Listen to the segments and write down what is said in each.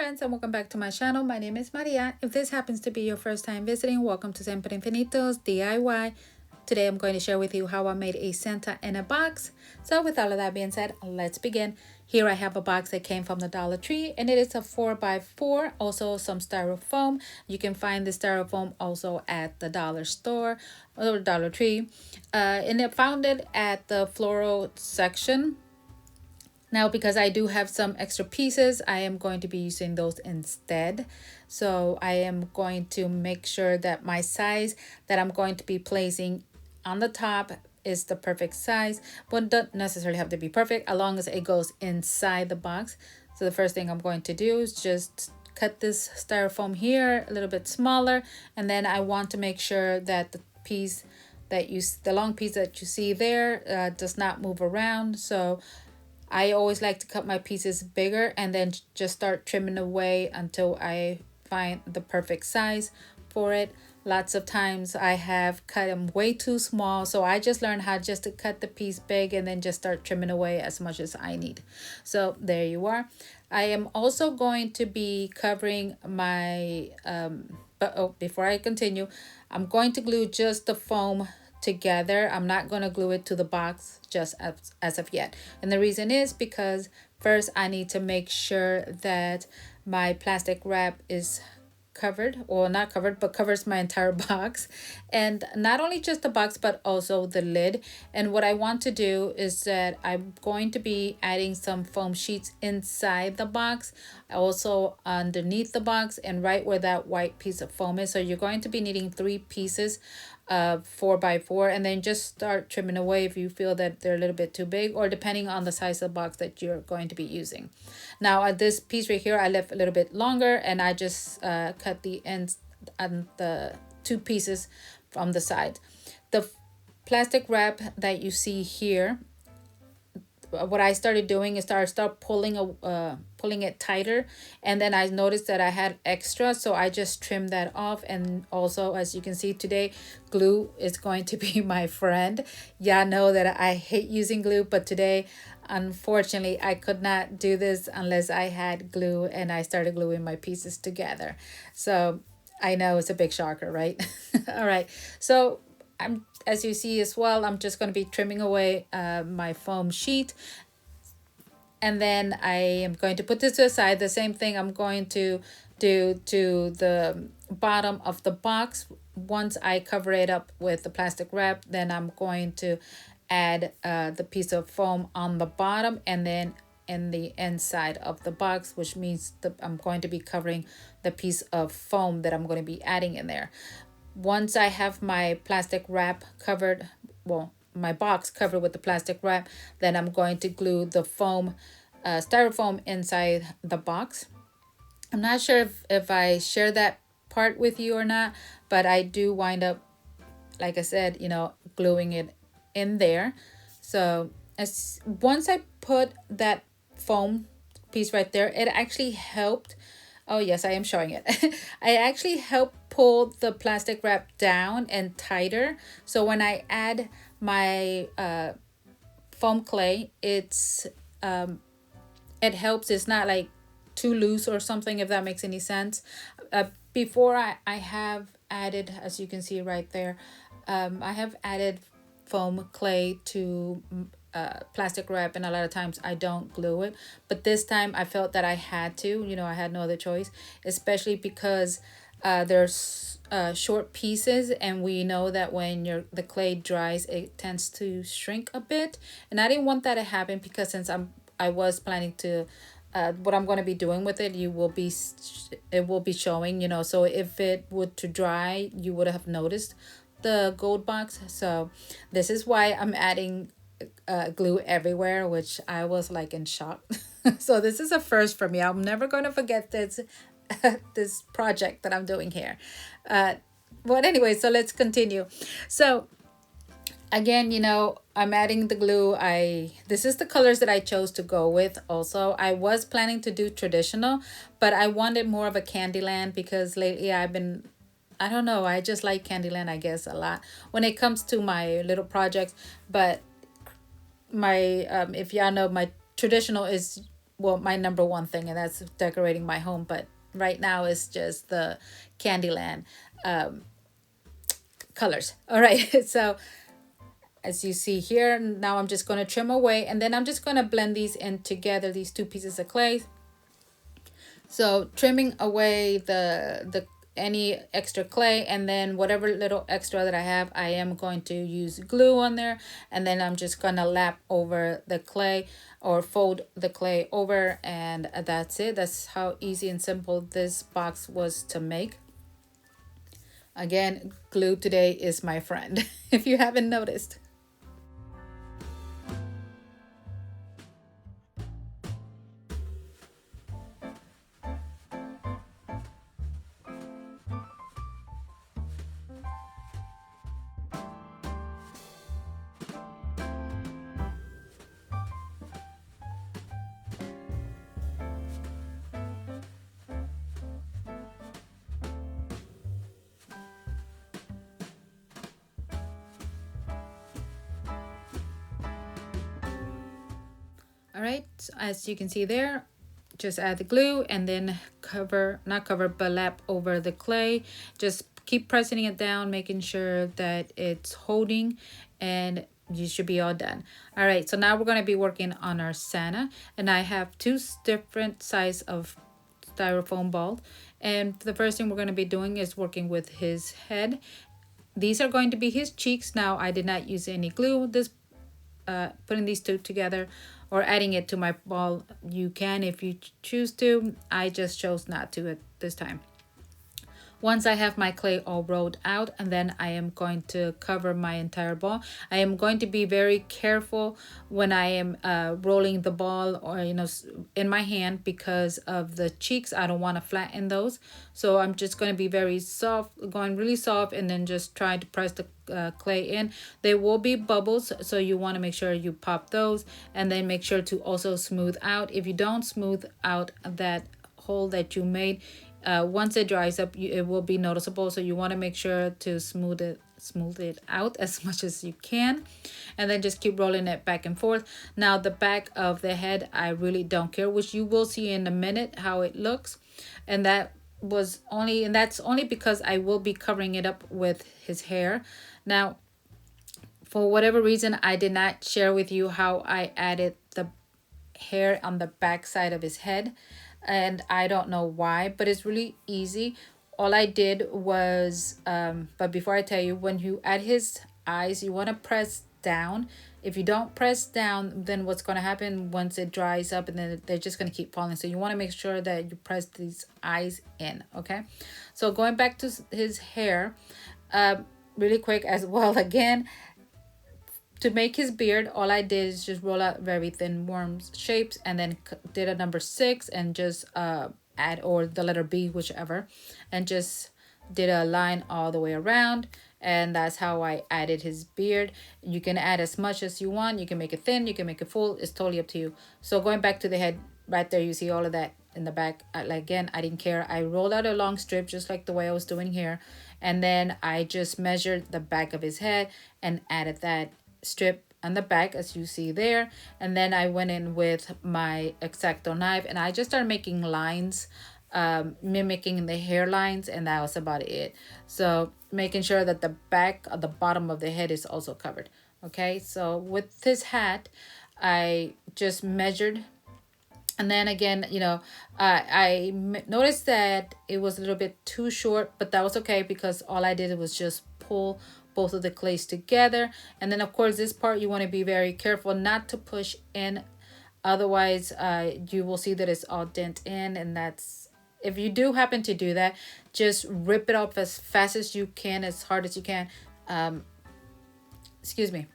friends, and welcome back to my channel. My name is Maria. If this happens to be your first time visiting, welcome to Siempre Infinitos DIY. Today I'm going to share with you how I made a Santa in a box. So with all of that being said, let's begin. Here I have a box that came from the Dollar Tree, and it is a 4x4, also some styrofoam. You can find the styrofoam also at the dollar store or Dollar Tree. And I found it at the floral section. Now, because I do have some extra pieces, I am going to be using those instead. So I am going to make sure that my size that I'm going to be placing on the top is the perfect size, but doesn't necessarily have to be perfect as long as it goes inside the box. So the first thing I'm going to do is just cut this styrofoam here a little bit smaller, and then I want to make sure that the piece that the long piece that you see there does not move around. So I always like to cut my pieces bigger and then just start trimming away until I find the perfect size for it. Lots of times I have cut them way too small, so I just learned how just to cut the piece big and then just start trimming away as much as I need. So there you are. I am also going to be covering my before I continue, I'm going to glue just the foam together. I'm not going to glue it to the box just as of yet. And the reason is because first I need to make sure that my plastic wrap is covered, or not covered, but covers my entire box, and not only just the box but also the lid. And what I want to do is that I'm going to be adding some foam sheets inside the box, also underneath the box, and right where that white piece of foam is. So you're going to be needing 3 pieces of 4x4, and then just start trimming away if you feel that they're a little bit too big, or depending on the size of the box that you're going to be using. Now at this piece right here, I left a little bit longer, and I just cut the ends and the 2 pieces from the side. The plastic wrap that you see here, what I started doing is start pulling it tighter, and then I noticed that I had extra, so I just trimmed that off. And also, as you can see today, glue is going to be my friend. Y'all know that I hate using glue, but today unfortunately I could not do this unless I had glue, and I started gluing my pieces together. So I know it's a big shocker, right? All right, so as you see as well, I'm just going to be trimming away my foam sheet, and then I am going to put this to the side. The same thing I'm going to do to the bottom of the box. Once I cover it up with the plastic wrap, then I'm going to add the piece of foam on the bottom, and then in the inside of the box, which means that I'm going to be covering the piece of foam that I'm going to be adding in there. Once I have my plastic wrap covered, well, my box covered with the plastic wrap, then I'm going to glue the foam, styrofoam inside the box. I'm not sure if I share that part with you or not, but I do wind up, like I said, gluing it in there. So once I put that foam piece right there, it actually helped. Oh yes, I am showing it. I actually help pull the plastic wrap down and tighter. So when I add my foam clay, it helps. It's not like too loose or something, if that makes any sense. Before I have added, as you can see right there, I have added foam clay to plastic wrap, and a lot of times I don't glue it, but this time I felt that I had to. I had no other choice, especially because there's short pieces, and we know that when the clay dries, it tends to shrink a bit, and I didn't want that to happen, because since I was planning to what I'm going to be doing with it, it will be showing. So if it would to dry, you would have noticed the gold box. So this is why I'm adding glue everywhere, which I was like in shock. So this is a first for me. I'm never going to forget this this project that I'm doing here. But anyway, so let's continue. So again, I'm adding the glue. This is the colors that I chose to go with. Also, I was planning to do traditional, but I wanted more of a Candyland, because lately I don't know, I just like Candyland, I guess, a lot when it comes to my little projects. But my if y'all know, my traditional is well, my number one thing, and that's decorating my home. But right now it's just the Candyland colors. All right. So as you see here, now I'm just going to trim away, and then I'm just going to blend these in together, these two pieces of clay. So trimming away the any extra clay, and then whatever little extra that I have, I am going to use glue on there, and then I'm just gonna lap over the clay or fold the clay over, and that's it. That's how easy and simple this box was to make. Again, glue today is my friend, if you haven't noticed. All right, as you can see there, just add the glue and then cover, not cover, but lap over the clay. Just keep pressing it down, making sure that it's holding, and you should be all done. All right, so now we're going to be working on our Santa, and I have two different size of styrofoam ball. And the first thing we're going to be doing is working with his head. These are going to be his cheeks. Now I did not use any glue. This putting these two together or adding it to my ball, you can if you choose to. I just chose not to at this time. Once I have my clay all rolled out, and then I am going to cover my entire ball. I am going to be very careful when I am rolling the ball, or in my hand, because of the cheeks. I don't want to flatten those, so I'm just going to be very soft, going really soft, and then just trying to press the clay in. There will be bubbles, so you want to make sure you pop those, and then make sure to also smooth out. If you don't smooth out that hole that you made, once it dries up, it will be noticeable. So you want to make sure to smooth it out as much as you can, and then just keep rolling it back and forth. Now the back of the head, I really don't care, which you will see in a minute how it looks, and that's only because I will be covering it up with his hair. Now, for whatever reason, I did not share with you how I added the hair on the back side of his head, and I don't know why, but it's really easy. All I did was but before I tell you, when you add his eyes, you want to press down. If you don't press down, then what's going to happen once it dries up, and then they're just going to keep falling. So you want to make sure that you press these eyes in. Okay, so going back to his hair, really quick as well, again, to make his beard, all I did is just roll out very thin worms shapes, and then did a number 6, and just add, or the letter B, whichever, and just did a line all the way around. And that's how I added his beard. You can add as much as you want. You can make it thin, you can make it full. It's totally up to you. So going back to the head, right there, you see all of that in the back. Again, I didn't care. I rolled out a long strip just like the way I was doing here, and then I just measured the back of his head and added that strip on the back, as you see there. And then I went in with my X-Acto knife, and I just started making lines, mimicking the hairlines, and that was about it. So making sure that the back of the bottom of the head is also covered. Okay, so with this hat, I just measured, and then again, noticed that it was a little bit too short, but that was okay, because all I did was just pull both of the clays together. And then of course this part, you want to be very careful not to push in, otherwise you will see that it's all dent in, and that's, if you do happen to do that, just rip it off as fast as you can, as hard as you can. Excuse me.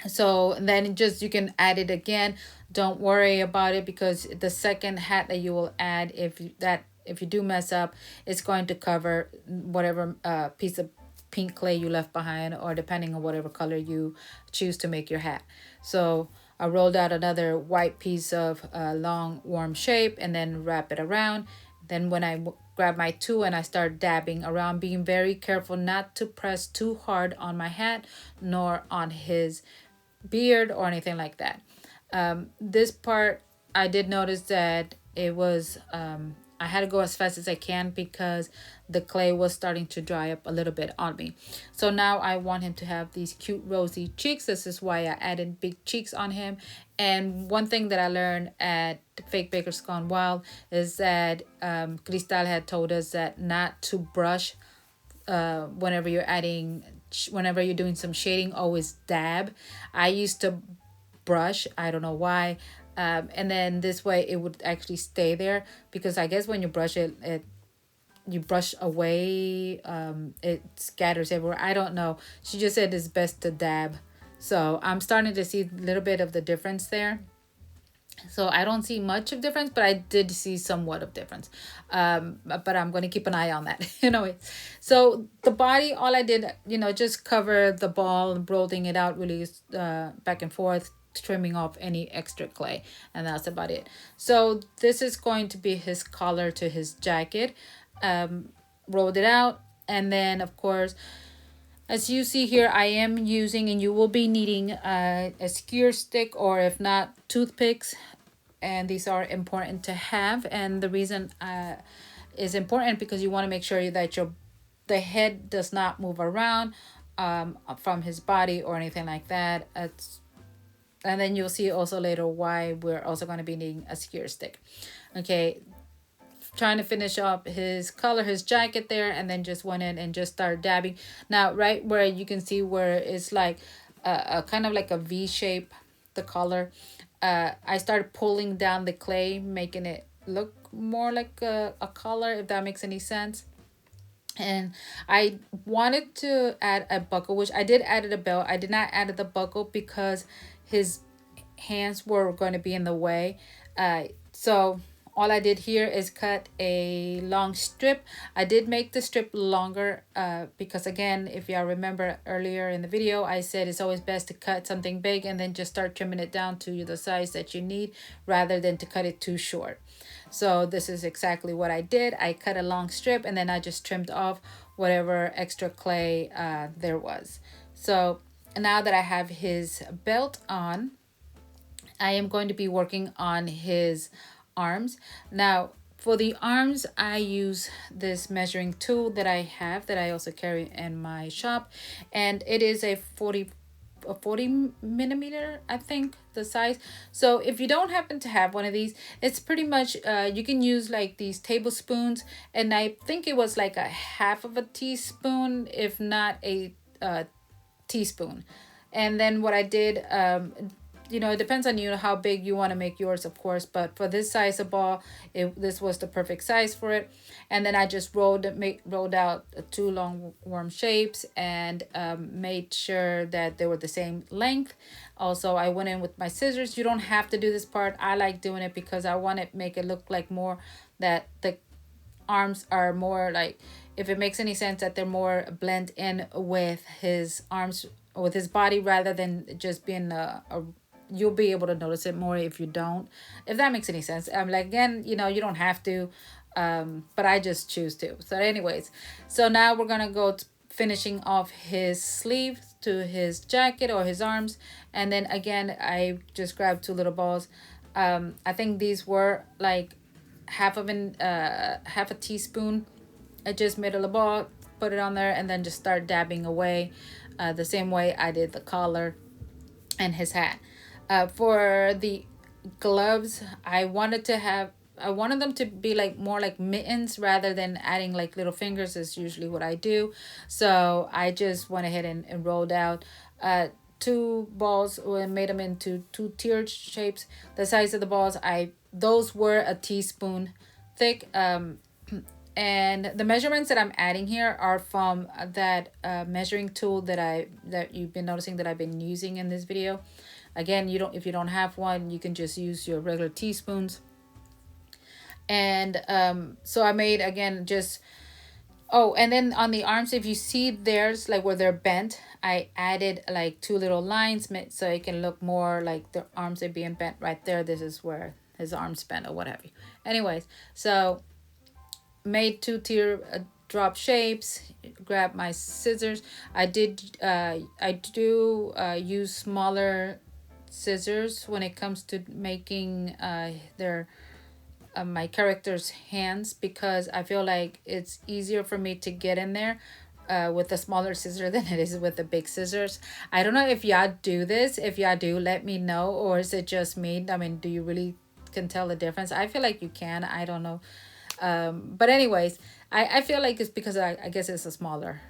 So then just, you can add it again. Don't worry about it, because the second hat that you will add, if you do mess up, it's going to cover whatever piece of pink clay you left behind, or depending on whatever color you choose to make your hat. So I rolled out another white piece of long warm shape, and then wrap it around. Then when I grab my tool and I start dabbing around, being very careful not to press too hard on my hat, nor on his beard or anything like that. This part, I did notice that it was I had to go as fast as I can because the clay was starting to dry up a little bit on me. So now I want him to have these cute rosy cheeks. This is why I added big cheeks on him. And one thing that I learned at Fake Bakers Gone Wild is that Cristal had told us that not to brush whenever you're adding, whenever you're doing some shading, always dab. I used to brush, I don't know why. And then this way it would actually stay there, because I guess when you brush it, you brush away, it scatters everywhere. I don't know. She just said it's best to dab. So I'm starting to see a little bit of the difference there. So I don't see much of difference, but I did see somewhat of difference. But I'm going to keep an eye on that. So the body, all I did, just cover the ball and rolling it out really back and forth, trimming off any extra clay, and that's about it. So this is going to be his collar to his jacket. Rolled it out, and then of course, as you see here, I am using, and you will be needing a skewer stick, or if not, toothpicks. And these are important to have. And the reason is important because you want to make sure that the head does not move around from his body or anything like that. And then you'll see also later why we're also going to be needing a skewer stick. Okay, trying to finish up his color, his jacket there, and then just went in and just started dabbing. Now, right where you can see where it's like a kind of like a V shape, the color, I started pulling down the clay, making it look more like a color, if that makes any sense. And I wanted to add a buckle, which I did add a belt. I did not add the buckle because his hands were going to be in the way. So all I did here is cut a long strip. I did make the strip longer because, again, if y'all remember earlier in the video, I said it's always best to cut something big and then just start trimming it down to the size that you need rather than to cut it too short. So this is exactly what I did. I cut a long strip and then I just trimmed off whatever extra clay there was. So now that I have his belt on, I am going to be working on his arms. Now, for the arms, I use this measuring tool that I have, that I also carry in my shop, and it is a 40 millimeter, I think, the size. So if you don't happen to have one of these, it's pretty much you can use like these tablespoons, and I think it was like a half of a teaspoon, if not a teaspoon. And then what I did, it depends on you how big you want to make yours, of course, but for this size of ball, this was the perfect size for it. And then I just rolled out two long worm shapes, and made sure that they were the same length. Also, I went in with my scissors. You don't have to do this part. I like doing it because I want to make it look like more that the arms are more like, if it makes any sense, that they're more blend in with his arms, with his body, rather than just being you'll be able to notice it more if you don't, if that makes any sense. Like, again, you don't have to, but I just choose to. So anyways, so now we're gonna go finishing off his sleeve to his jacket or his arms. And then again, I just grabbed two little balls. I think these were like half a teaspoon. I just made a little ball, put it on there, and then just start dabbing away, the same way I did the collar and his hat. For the gloves, I wanted them to be like more like mittens rather than adding like little fingers is usually what I do. So I just went ahead and rolled out two balls and made them into two tiered shapes. The size of the balls, those were a teaspoon thick. And the measurements that I'm adding here are from that measuring tool that you've been noticing that I've been using in this video. Again, if you don't have one, you can just use your regular teaspoons. And so I made, again, and then on the arms, if you see there's like where they're bent, I added like two little lines so it can look more like the arms are being bent right there. This is where his arms bent or what have you. Anyways, so made two tier drop shapes, grab my scissors. I do use smaller scissors when it comes to making their my character's hands, because I feel like it's easier for me to get in there with the smaller scissor than it is with the big scissors. I don't know if y'all do this. If y'all do, let me know. Or is it just me? I mean, do you really can tell the difference? I feel like you can. I don't know. But anyways, I feel like it's because I guess it's a smaller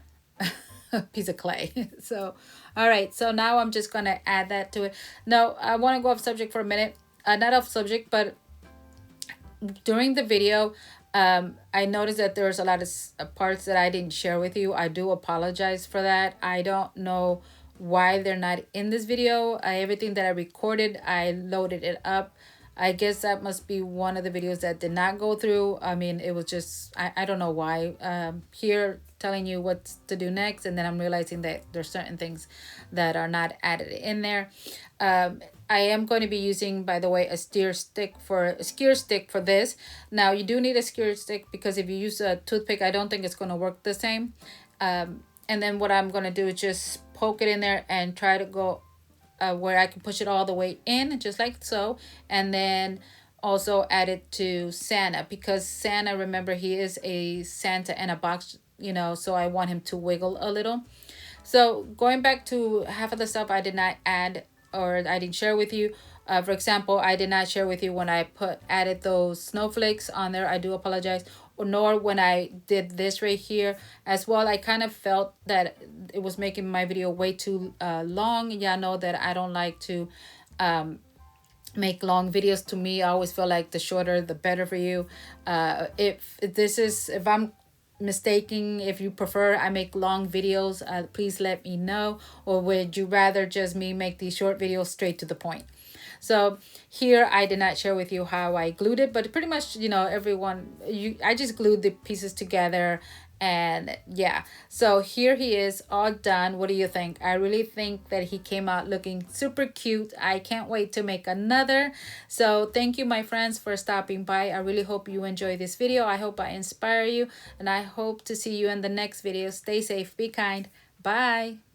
piece of clay. So, all right. So now I'm just going to add that to it. Now, I want to go off subject for a minute. Not off subject, but during the video, I noticed that there's a lot of parts that I didn't share with you. I do apologize for that. I don't know why they're not in this video. Everything that I recorded, I loaded it up. I guess that must be one of the videos that did not go through. I mean, it was just, I don't know why. Here telling you what to do next, and then I'm realizing that there's certain things that are not added in there. I am going to be using, by the way, a skewer stick for this. Now, you do need a skewer stick because if you use a toothpick, I don't think it's going to work the same. And then what I'm going to do is just poke it in there and try to go where I can push it all the way in, just like so. And then also add it to Santa, because Santa, remember, he is a Santa in a box, you know, so I want him to wiggle a little. So going back to half of the stuff I did not add, or I didn't share with you. For example, I did not share with you when I added those snowflakes on there. I do apologize. Or nor when I did this right here as well. I kind of felt that it was making my video way too long. Y'all know that I don't like to make long videos. To me, I always feel like the shorter the better for you. If I'm mistaken, if you prefer I make long videos, please let me know. Or would you rather just me make these short videos straight to the point? So here I did not share with you how I glued it, but pretty much, you know, I just glued the pieces together. And yeah, so here he is all done. What do you think? I really think that he came out looking super cute. I can't wait to make another. So thank you, my friends, for stopping by. I really hope you enjoy this video. I hope I inspire you, and I hope to see you in the next video. Stay safe, be kind. Bye.